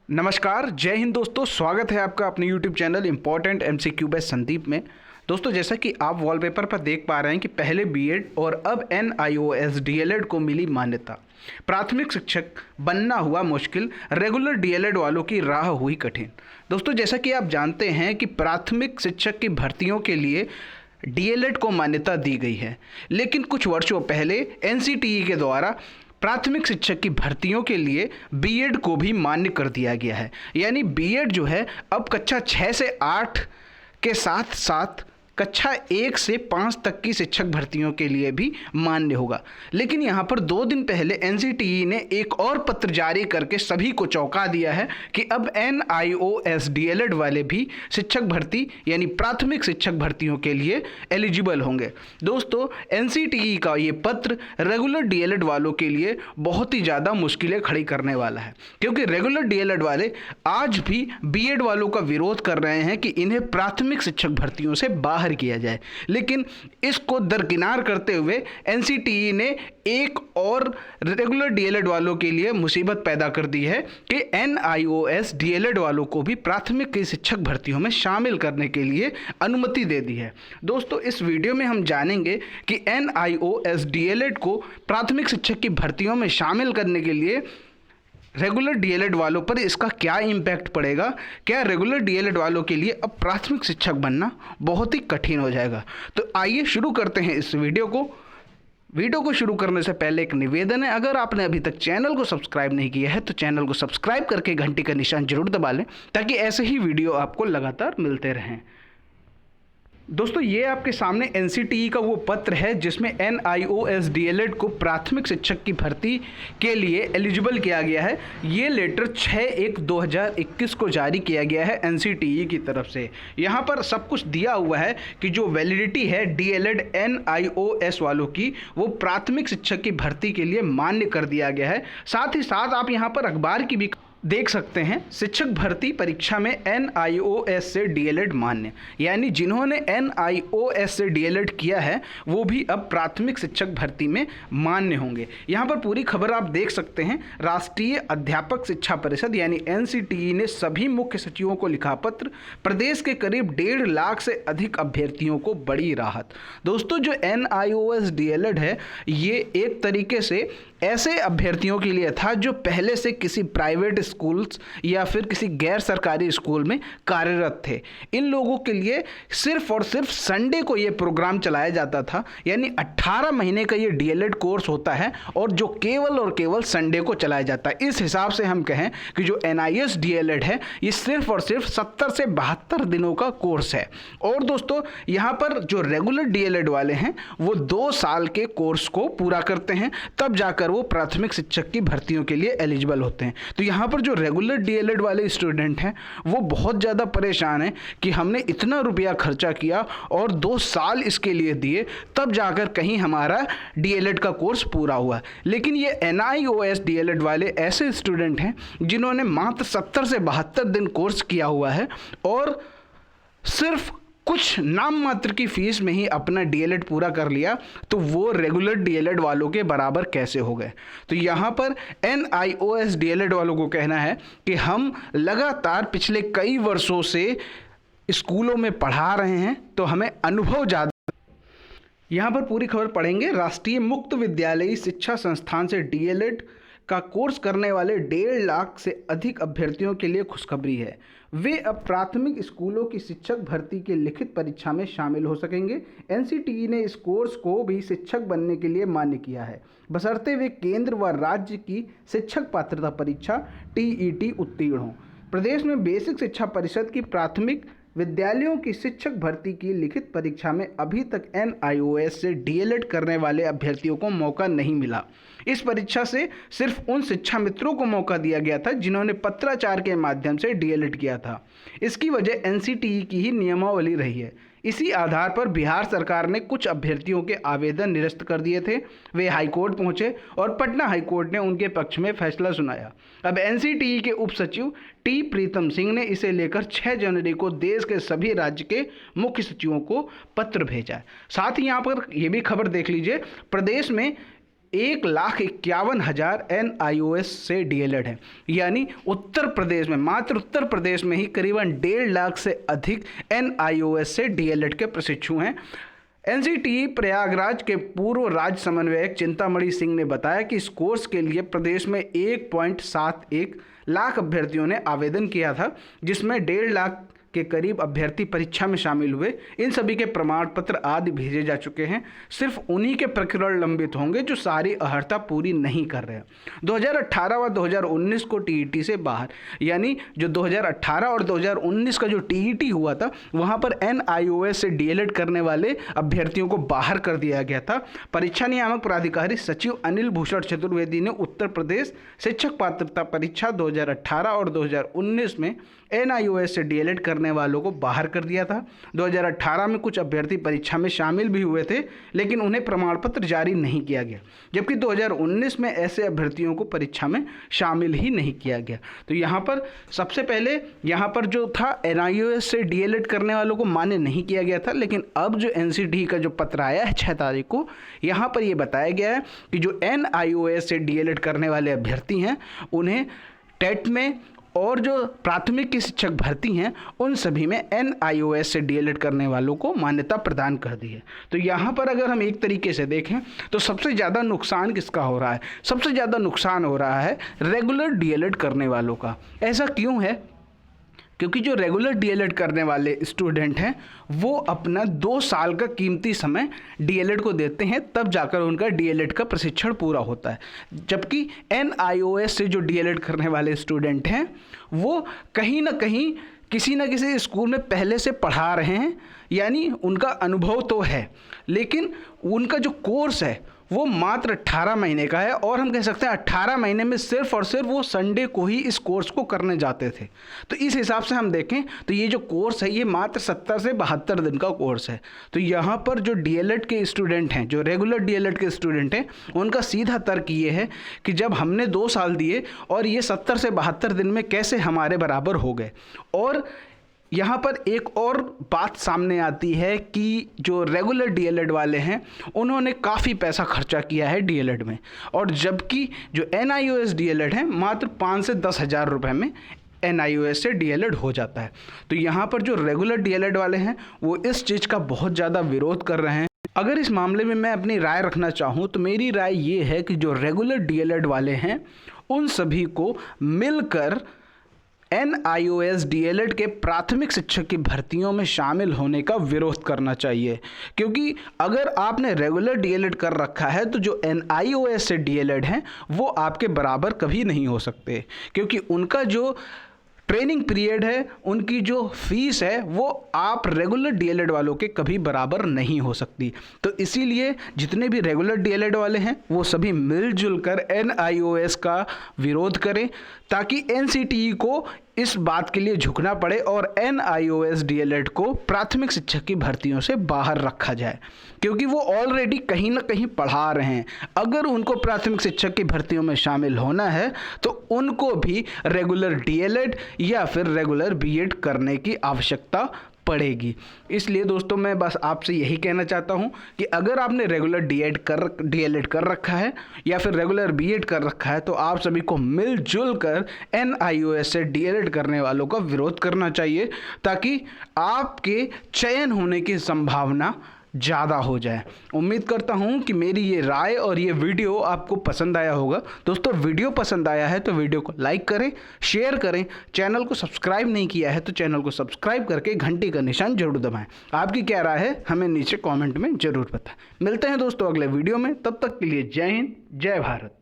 नमस्कार, जय हिंद दोस्तों। स्वागत है आपका अपने YouTube channel important MCQ by Sandeep में। दोस्तों, जैसा कि आप वॉलपेपर पर देख पा रहे हैं कि पहले बीएड और अब NIOS DLED को मिली मान्यता। प्राथमिक शिक्षक बनना हुआ मुश्किल, रेगुलर DLED वालों की राह हुई कठिन। दोस्तों, जैसा कि आप जानते हैं कि प्राथमिक शिक्षक की भर्तियों के लिए DLED को मान्यता दी गई है, लेकिन कुछ वर्षों पहले NCTE के द्वारा प्राथमिक शिक्षक की भर्तियों के लिए बीएड को भी मान्य कर दिया गया है। यानी बीएड जो है अब कक्षा 6 से 8 के साथ साथ कक्षा 1 से 5 तक की शिक्षक भर्तियों के लिए भी मान्य होगा। लेकिन यहाँ पर 2 दिन पहले NCTE ने एक और पत्र जारी करके सभी को चौंका दिया है कि अब NIOS DLED वाले भी शिक्षक भर्ती यानी प्राथमिक शिक्षक भर्तियों के लिए एलिजिबल होंगे। दोस्तों, NCTE का ये पत्र रेगुलर DLED वालों के लिए बहुत ही ज़्यादा मुश्किलें खड़ी करने वाला है, क्योंकि रेगुलर DLED वाले आज भी बीएड वालों का विरोध कर रहे हैं कि इन्हें प्राथमिक शिक्षक भर्तियों से बाहर किया जाए। लेकिन इसको दरकिनार करते हुए NCTE ने एक और रेगुलर DLED वालों के लिए मुसीबत पैदा कर दी है कि NIOS DLED वालों को भी प्राथमिक की शिक्षक भर्तियों में शामिल करने के लिए अनुमति दे दी है। दोस्तों, इस वीडियो में हम जानेंगे कि NIOS DLED को प्राथमिक शिक्षक की भर्तियों में शामिल करने के लिए रेगुलर DLED वालों पर इसका क्या इम्पैक्ट पड़ेगा। क्या रेगुलर DLED वालों के लिए अब प्राथमिक शिक्षक बनना बहुत ही कठिन हो जाएगा। तो आइए शुरू करते हैं इस वीडियो को शुरू करने से पहले एक निवेदन है, अगर आपने अभी तक चैनल को सब्सक्राइब नहीं किया है तो चैनल को सब्सक्राइब करके घंटी का निशान जरूर दबा लें, ताकि ऐसे ही वीडियो आपको लगातार मिलते रहें। दोस्तों, ये आपके सामने NCTE का वो पत्र है जिसमें NIOS DLED को प्राथमिक शिक्षक की भर्ती के लिए एलिजिबल किया गया है। ये लेटर 6/1/2021 को जारी किया गया है NCTE की तरफ से। यहाँ पर सब कुछ दिया हुआ है कि जो वैलिडिटी है DLED NIOS वालों की, वो प्राथमिक शिक्षक की भर्ती के लिए मान्य कर दिया गया है। साथ ही साथ आप यहाँ पर अखबार की भी देख सकते हैं, शिक्षक भर्ती परीक्षा में NIOS से DLED मान्य, यानी जिन्होंने NIOS से DLED किया है वो भी अब प्राथमिक शिक्षक भर्ती में मान्य होंगे। यहाँ पर पूरी खबर आप देख सकते हैं। राष्ट्रीय अध्यापक शिक्षा परिषद यानी NCTE ने सभी मुख्य सचिवों को लिखा पत्र, प्रदेश के करीब 1.5 लाख से अधिक अभ्यर्थियों को बड़ी राहत। दोस्तों, जो NIOS DLED है ये एक तरीके से ऐसे अभ्यर्थियों के लिए था जो पहले से किसी प्राइवेट स्कूल्स या फिर किसी गैर सरकारी स्कूल में कार्यरत थे। इन लोगों के लिए सिर्फ और सिर्फ संडे को ये प्रोग्राम चलाया जाता था, यानी 18 महीने का ये DLED कोर्स होता है और जो केवल और केवल संडे को चलाया जाता है। इस हिसाब से हम कहें कि जो NIOS DLED है ये सिर्फ और सिर्फ 70 से 72 दिनों का कोर्स है। और दोस्तों, यहाँ पर जो रेगुलर DLED वाले हैं वो 2 साल के कोर्स को पूरा करते हैं, तब जाकर वो प्राथमिक शिक्षक की भर्तियों के लिए एलिजिबल होते हैं। तो यहाँ पर जो रेगुलर DLED वाले स्टूडेंट हैं वो बहुत ज़्यादा परेशान हैं कि हमने इतना रुपया खर्चा किया और 2 साल इसके लिए दिए, तब जाकर कहीं हमारा DLED का कोर्स पूरा हुआ। लेकिन ये NIOS DLED वाले ऐसे स्टूडेंट हैं जिन्होंने मात्र 70 से 72 दिन कोर्स किया हुआ है और सिर्फ कुछ नाम मात्र की फीस में ही अपना DLED पूरा कर लिया, तो वो रेगुलर DLED वालों के बराबर कैसे हो गए। तो यहाँ पर NIOS DLED वालों को कहना है कि हम लगातार पिछले कई वर्षों से स्कूलों में पढ़ा रहे हैं, तो हमें अनुभव ज़्यादा। यहाँ पर पूरी खबर पढ़ेंगे। राष्ट्रीय मुक्त विद्यालयी शिक्षा संस्थान से DLED का कोर्स करने वाले 1.5 लाख से अधिक अभ्यर्थियों के लिए खुशखबरी है। वे अब प्राथमिक स्कूलों की शिक्षक भर्ती के लिखित परीक्षा में शामिल हो सकेंगे। NCTE ने इस कोर्स को भी शिक्षक बनने के लिए मान्य किया है, बशर्ते वे केंद्र व राज्य की शिक्षक पात्रता परीक्षा TET उत्तीर्ण हों। प्रदेश में बेसिक शिक्षा परिषद की प्राथमिक विद्यालयों की शिक्षक भर्ती की लिखित परीक्षा में अभी तक NIOS से DLED करने वाले अभ्यर्थियों को मौका नहीं मिला। इस परीक्षा से सिर्फ उन शिक्षा मित्रों को मौका दिया गया था जिन्होंने पत्राचार के माध्यम से DLED किया था। इसकी वजह NCTE की ही नियमावली रही है। इसी आधार पर बिहार सरकार ने कुछ अभ्यर्थियों के आवेदन निरस्त कर दिए थे। वे हाईकोर्ट पहुंचे और पटना हाईकोर्ट ने उनके पक्ष में फैसला सुनाया। अब NCTE के उप सचिव T प्रीतम सिंह ने इसे लेकर 6 जनवरी को देश के सभी राज्य के मुख्य सचिवों को पत्र भेजा है। साथ ही यहाँ पर यह भी खबर देख लीजिए, प्रदेश में 1,51,000 NIOS से DLED हैं। यानी उत्तर प्रदेश में, मात्र उत्तर प्रदेश में ही करीबन 1.5 लाख से अधिक NIOS से DLED के प्रशिक्षु हैं। NCTE प्रयागराज के पूर्व राज्य समन्वयक चिंतामणि सिंह ने बताया कि इस कोर्स के लिए प्रदेश में 1.71 लाख अभ्यर्थियों ने आवेदन किया था, जिसमें 1.5 लाख के करीब अभ्यर्थी परीक्षा में शामिल हुए। इन सभी के प्रमाण पत्र आदि भेजे जा चुके हैं। सिर्फ उन्हीं के प्रकरण लंबित होंगे जो सारी अर्हता पूरी नहीं कर रहे हैं। 2018 व 2019 को TET से बाहर, यानी जो 2018 और 2019 का जो TET हुआ था, वहां पर NIOS से DLED करने वाले अभ्यर्थियों को बाहर कर दिया गया था। परीक्षा नियामक प्राधिकारी सचिव अनिल भूषण चतुर्वेदी ने उत्तर प्रदेश शिक्षक पात्रता परीक्षा 2018 और 2019 में NIOS से DLED करने वालों को बाहर कर दिया था। 2018 में कुछ अभ्यर्थी परीक्षा में शामिल भी हुए थे, लेकिन उन्हें प्रमाण पत्र जारी नहीं किया गया, जबकि 2019 में ऐसे अभ्यर्थियों को परीक्षा में शामिल ही नहीं किया गया। तो यहाँ पर सबसे पहले यहाँ पर जो था NIOS से DLED करने वालों को मान्य नहीं किया गया था, लेकिन अब जो NCTE का जो पत्र आया है 6 तारीख को, यहाँ पर ये बताया गया है कि जो NIOS से DLED करने वाले अभ्यर्थी हैं उन्हें टेट में और जो प्राथमिक की शिक्षक भर्ती हैं उन सभी में NIOS से DLED करने वालों को मान्यता प्रदान कर दी है। तो यहाँ पर अगर हम एक तरीके से देखें तो सबसे ज़्यादा नुकसान किसका हो रहा है? सबसे ज़्यादा नुकसान हो रहा है रेगुलर DLED करने वालों का। ऐसा क्यों है? क्योंकि जो रेगुलर DLED करने वाले स्टूडेंट हैं वो अपना 2 साल का कीमती समय DLED को देते हैं, तब जाकर उनका DLED का प्रशिक्षण पूरा होता है। जबकि NIOS से जो DLED करने वाले स्टूडेंट हैं वो कहीं ना कहीं किसी न किसी स्कूल में पहले से पढ़ा रहे हैं, यानी उनका अनुभव तो है, लेकिन उनका जो कोर्स है वो मात्र 18 महीने का है। और हम कह सकते हैं 18 महीने में सिर्फ और सिर्फ वो संडे को ही इस कोर्स को करने जाते थे। तो इस हिसाब से हम देखें तो ये जो कोर्स है ये मात्र 70 से 72 दिन का कोर्स है। तो यहाँ पर जो DLED के स्टूडेंट हैं, जो रेगुलर DLED के स्टूडेंट हैं, उनका सीधा तर्क ये है कि जब हमने 2 साल दिए और ये 70 से 72 दिन में कैसे हमारे बराबर हो गए। और यहाँ पर एक और बात सामने आती है कि जो रेगुलर DLED वाले हैं उन्होंने काफ़ी पैसा खर्चा किया है DLED में, और जबकि जो NIOS DLED है मात्र 5 से 10 हज़ार रुपये में NIOS से DLED हो जाता है। तो यहाँ पर जो रेगुलर DLED वाले हैं वो इस चीज़ का बहुत ज़्यादा विरोध कर रहे हैं। अगर इस मामले में मैं अपनी राय रखना चाहूँ तो मेरी राय ये है कि जो रेगुलर DLED वाले हैं उन सभी को मिलकर NIOS DLED के प्राथमिक शिक्षक की भर्तियों में शामिल होने का विरोध करना चाहिए। क्योंकि अगर आपने रेगुलर DLED कर रखा है तो जो NIOS से DLED हैं वो आपके बराबर कभी नहीं हो सकते, क्योंकि उनका जो ट्रेनिंग पीरियड है, उनकी जो फीस है वो आप रेगुलर DLED वालों के कभी बराबर नहीं हो सकती। तो इसीलिए जितने भी रेगुलर DLED वाले हैं वो सभी मिलजुल कर NIOS का विरोध करें, ताकि NCTE को इस बात के लिए झुकना पड़े और NIOS DLED को प्राथमिक शिक्षक की भर्तियों से बाहर रखा जाए, क्योंकि वो ऑलरेडी कहीं ना कहीं पढ़ा रहे हैं। अगर उनको प्राथमिक शिक्षक की भर्तियों में शामिल होना है तो उनको भी रेगुलर DLED या फिर रेगुलर BEd करने की आवश्यकता पड़ेगी। इसलिए दोस्तों मैं बस आपसे यही कहना चाहता हूं कि अगर आपने रेगुलर DLED कर रखा है या फिर रेगुलर BEd कर रखा है तो आप सभी को मिलजुल कर NIOS से DLED करने वालों का विरोध करना चाहिए, ताकि आपके चयन होने की संभावना ज़्यादा हो जाए। उम्मीद करता हूँ कि मेरी ये राय और ये वीडियो आपको पसंद आया होगा। दोस्तों वीडियो पसंद आया है तो वीडियो को लाइक करें, शेयर करें, चैनल को सब्सक्राइब नहीं किया है तो चैनल को सब्सक्राइब करके घंटी का निशान जरूर दबाएं। आपकी क्या राय है हमें नीचे कमेंट में ज़रूर बताएं। मिलते हैं दोस्तों अगले वीडियो में, तब तक के लिए जय हिंद, जय भारत।